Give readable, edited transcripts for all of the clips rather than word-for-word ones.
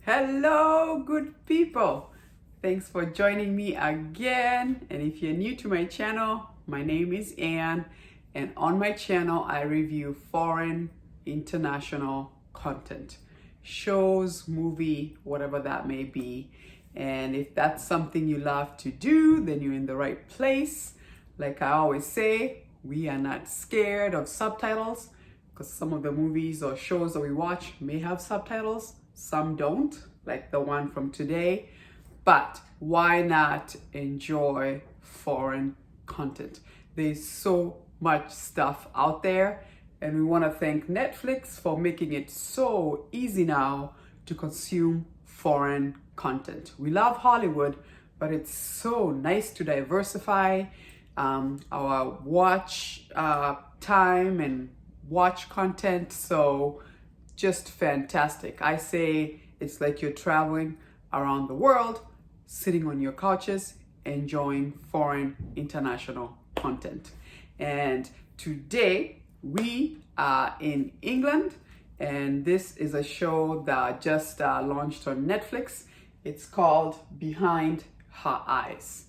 Hello, good people. Thanks for joining me again. And if you're new to my channel, my name is Anne. And on my channel, I review foreign, international content, shows, movie, whatever that may be. And if that's something you love to do, then you're in the right place. Like I always say, we are not scared of subtitles because some of the movies or shows that we watch may have subtitles, some don't, like the one from today. But why not enjoy foreign content? There's so much stuff out there, and we want to thank Netflix for making it so easy now to consume foreign content. We love Hollywood, but it's so nice to diversify our watch time and watch content. So just fantastic. I say it's like you're traveling around the world, sitting on your couches, enjoying foreign international content. And today we are in England, and this is a show that just launched on Netflix. It's called Behind Her Eyes.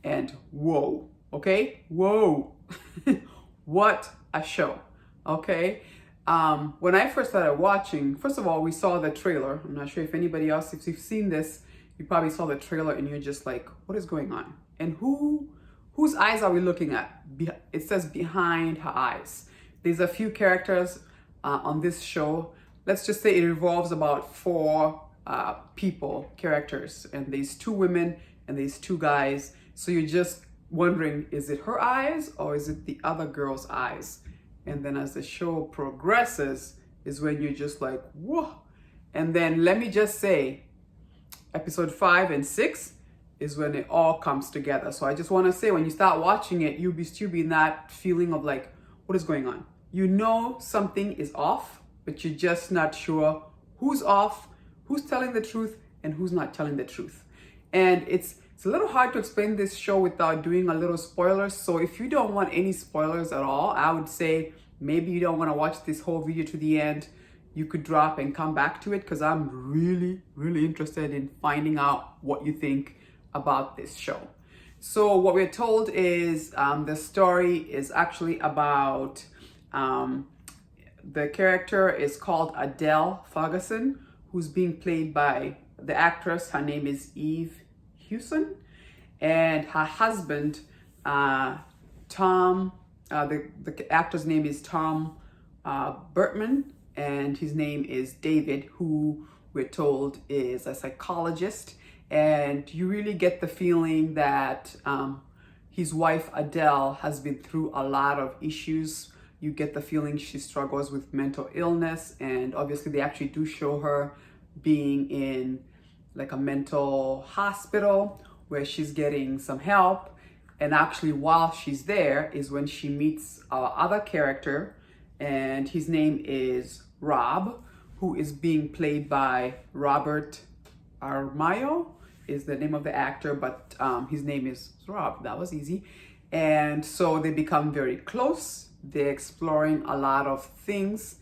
And whoa, okay? Whoa. What a show, okay? When I first started watching, first of all, we saw the trailer. I'm not sure if anybody else, if you've seen this, you probably saw the trailer and you're just like, what is going on? And whose eyes are we looking at? It says Behind Her Eyes. There's a few characters on this show. Let's just say it revolves about four characters, and there's two women and there's two guys. So you're just wondering, is it her eyes or is it the other girl's eyes? And then as the show progresses is when you're just like, whoa. And then let me just say, episode 5 and 6 is when it all comes together. So I just want to say, when you start watching it, you'll still be in that feeling of like, what is going on? You know something is off, but you're just not sure who's off, who's telling the truth, and who's not telling the truth. And it's a little hard to explain this show without doing a little spoilers. So if you don't want any spoilers at all, I would say maybe you don't want to watch this whole video to the end. You could drop and come back to it, because I'm really, really interested in finding out what you think about this show. So what we're told is the story is actually about the character is called Adele Ferguson, who's being played by the actress. Her name is Eve Hewson, and her husband, Tom, the actor's name is Tom Burtman, and his name is David, who we're told is a psychologist. And you really get the feeling that his wife Adele has been through a lot of issues. You get the feeling she struggles with mental illness, and obviously they actually do show her being in like a mental hospital where she's getting some help. And actually while she's there is when she meets our other character, and his name is Rob, who is being played by Robert Armayo is the name of the actor, but his name is Rob. That was easy. And so they become very close. They're exploring a lot of things.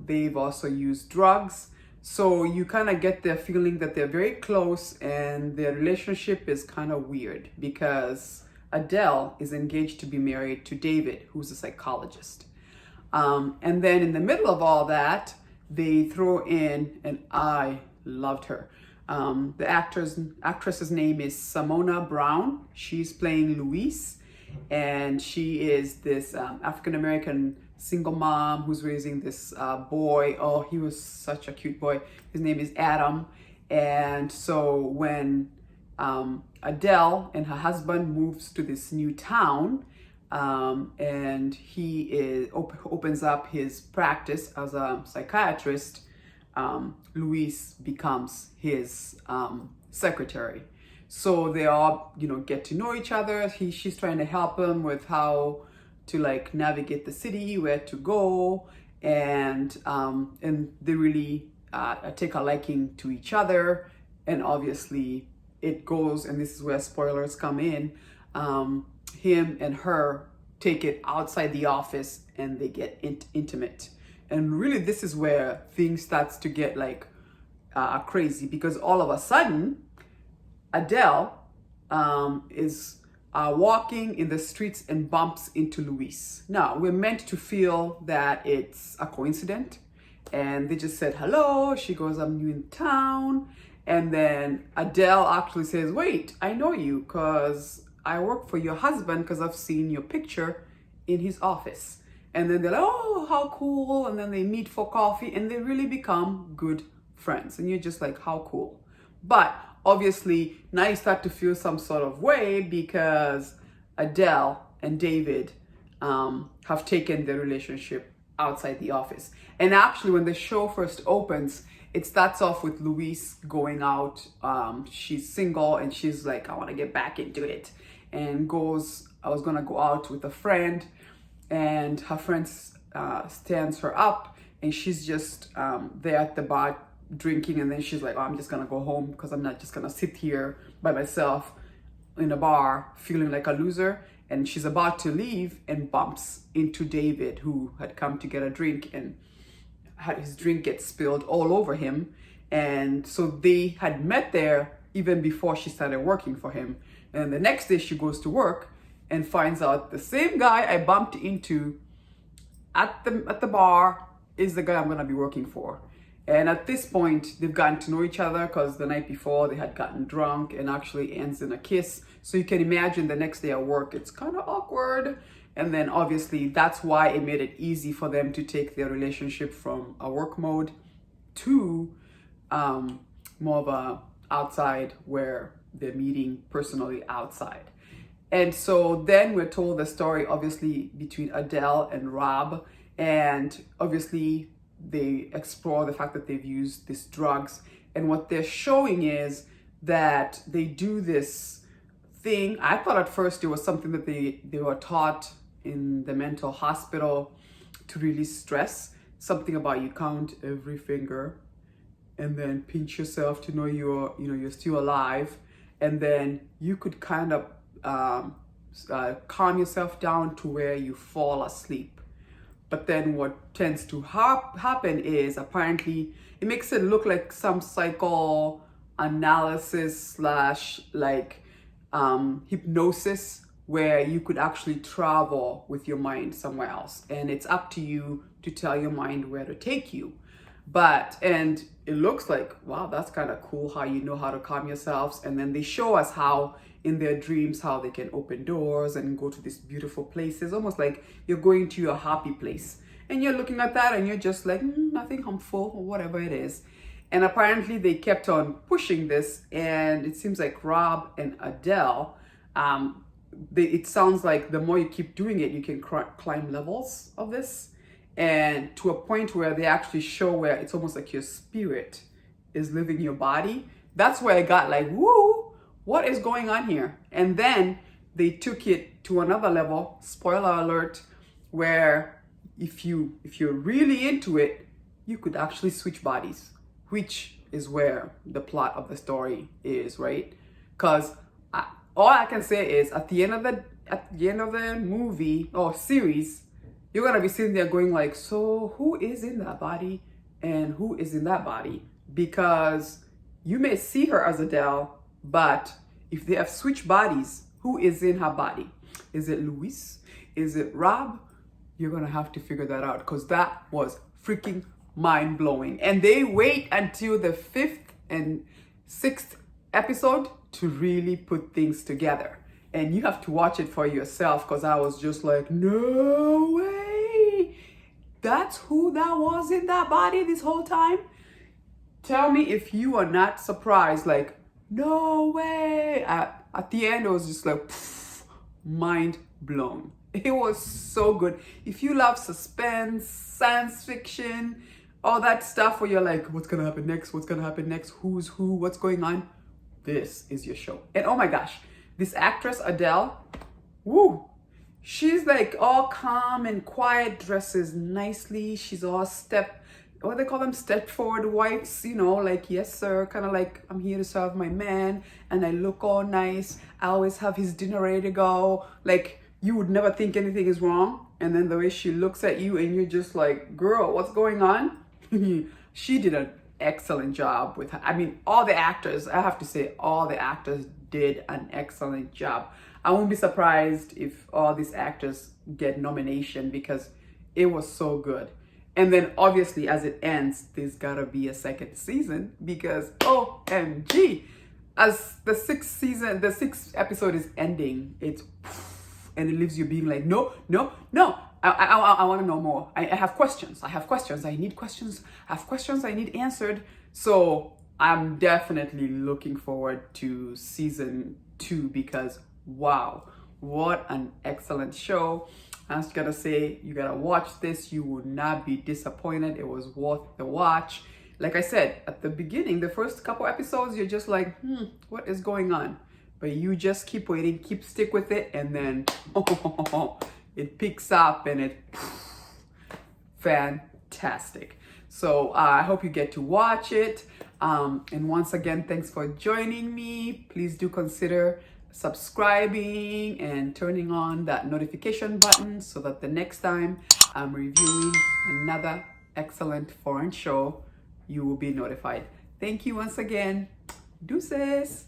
They've also used drugs. So you kind of get the feeling that they're very close, and their relationship is kind of weird because Adele is engaged to be married to David, who's a psychologist. And then in the middle of all that, they throw in, and I loved her. The actress's name is Simona Brown. She's playing Louise, and she is this African-American single mom who's raising this boy. Oh, he was such a cute boy. His name is Adam. And so when Adele and her husband moves to this new town, and he opens up his practice as a psychiatrist, Luis becomes his secretary. So they all, get to know each other. She's trying to help him with how to like navigate the city, where to go, and they really take a liking to each other. And obviously it goes, and this is where spoilers come in. Him and her take it outside the office, and they get intimate. And really, this is where things starts to get like crazy because all of a sudden, Adele is walking in the streets and bumps into Luis. Now, we're meant to feel that it's a coincidence. And they just said hello. She goes, I'm new in town. And then Adele actually says, wait, I know you because I work for your husband because I've seen your picture in his office. And then they're like, oh, how cool. And then they meet for coffee and they really become good friends. And you're just like, how cool. But obviously, now you start to feel some sort of way because Adele and David have taken their relationship outside the office. And actually, when the show first opens, it starts off with Louise going out. She's single and she's like, I want to get back into it. And goes, I was going to go out with a friend. And her friend stands her up. And she's just there at the bar drinking. And then she's like, oh, I'm just going to go home because I'm not just going to sit here by myself in a bar feeling like a loser. And she's about to leave and bumps into David, who had come to get a drink and had his drink get spilled all over him. And so they had met there even before she started working for him. And the next day she goes to work and finds out the same guy I bumped into at the bar is the guy I'm going to be working for. And at this point, they've gotten to know each other because the night before they had gotten drunk and actually ends in a kiss. So you can imagine the next day at work, it's kind of awkward. And then obviously that's why it made it easy for them to take their relationship from a work mode to more of a outside where they're meeting personally outside. And so then we're told the story obviously between Adele and Rob. And obviously they explore the fact that they've used these drugs. And what they're showing is that they do this thing. I thought at first it was something that they were taught in the mental hospital to release stress. Something about you count every finger and then pinch yourself to know you're still alive. And then you could kind of calm yourself down to where you fall asleep. But then what tends to happen is apparently it makes it look like some psychoanalysis / hypnosis where you could actually travel with your mind somewhere else. And it's up to you to tell your mind where to take you. And it looks like, wow, that's kind of cool how you know how to calm yourselves. And then they show us how in their dreams, how they can open doors and go to these beautiful places, almost like you're going to your happy place. And you're looking at that and you're just like, nothing, I'm full or whatever it is. And apparently they kept on pushing this. And it seems like Rob and Adele, it sounds like the more you keep doing it, you can climb levels of this. And to a point where they actually show where it's almost like your spirit is living your body. That's where I got like, woo, what is going on here? And then they took it to another level, spoiler alert, where if you're really into it, you could actually switch bodies, which is where the plot of the story is, right? Because all I can say is at the end of the movie or series, you're gonna be sitting there going like, so who is in that body and who is in that body? Because you may see her as Adele, but if they have switched bodies, who is in her body? Is it Luis? Is it Rob? You're gonna have to figure that out because that was freaking mind-blowing. And they wait until the 5th and 6th episode to really put things together. And you have to watch it for yourself because I was just like, no way. That's who that was in that body this whole time? Tell me if you are not surprised, like, no way. At the end, it was just like, mind blown. It was so good. If you love suspense, science fiction, all that stuff where you're like, what's gonna happen next? What's gonna happen next? Who's who? What's going on? This is your show. And oh my gosh, this actress, Adele, woo, she's like all calm and quiet, dresses nicely. She's all what they call them, step forward wives, like, yes, sir, kind of like, I'm here to serve my man, and I look all nice. I always have his dinner ready to go. Like, you would never think anything is wrong. And then the way she looks at you and you're just like, girl, what's going on? She did an excellent job with her. I mean, all the actors, I have to say, all the actors did an excellent job. I won't be surprised if all these actors get nomination because it was so good. And then obviously as it ends, there's gotta be a second season because OMG, as the sixth episode is ending, and it leaves you being like, no, I want to know more. I have questions. I need questions. I have questions I need answered. So I'm definitely looking forward to season 2 because wow, what an excellent show. I just gotta say, you gotta watch this. You will not be disappointed. It was worth the watch. Like I said, at the beginning, the first couple episodes, you're just like, what is going on? But you just keep waiting, stick with it, and then it picks up and it fantastic. So I hope you get to watch it. And once again, thanks for joining me. Please do consider subscribing and turning on that notification button so that the next time I'm reviewing another excellent foreign show, you will be notified. Thank you once again. Deuces.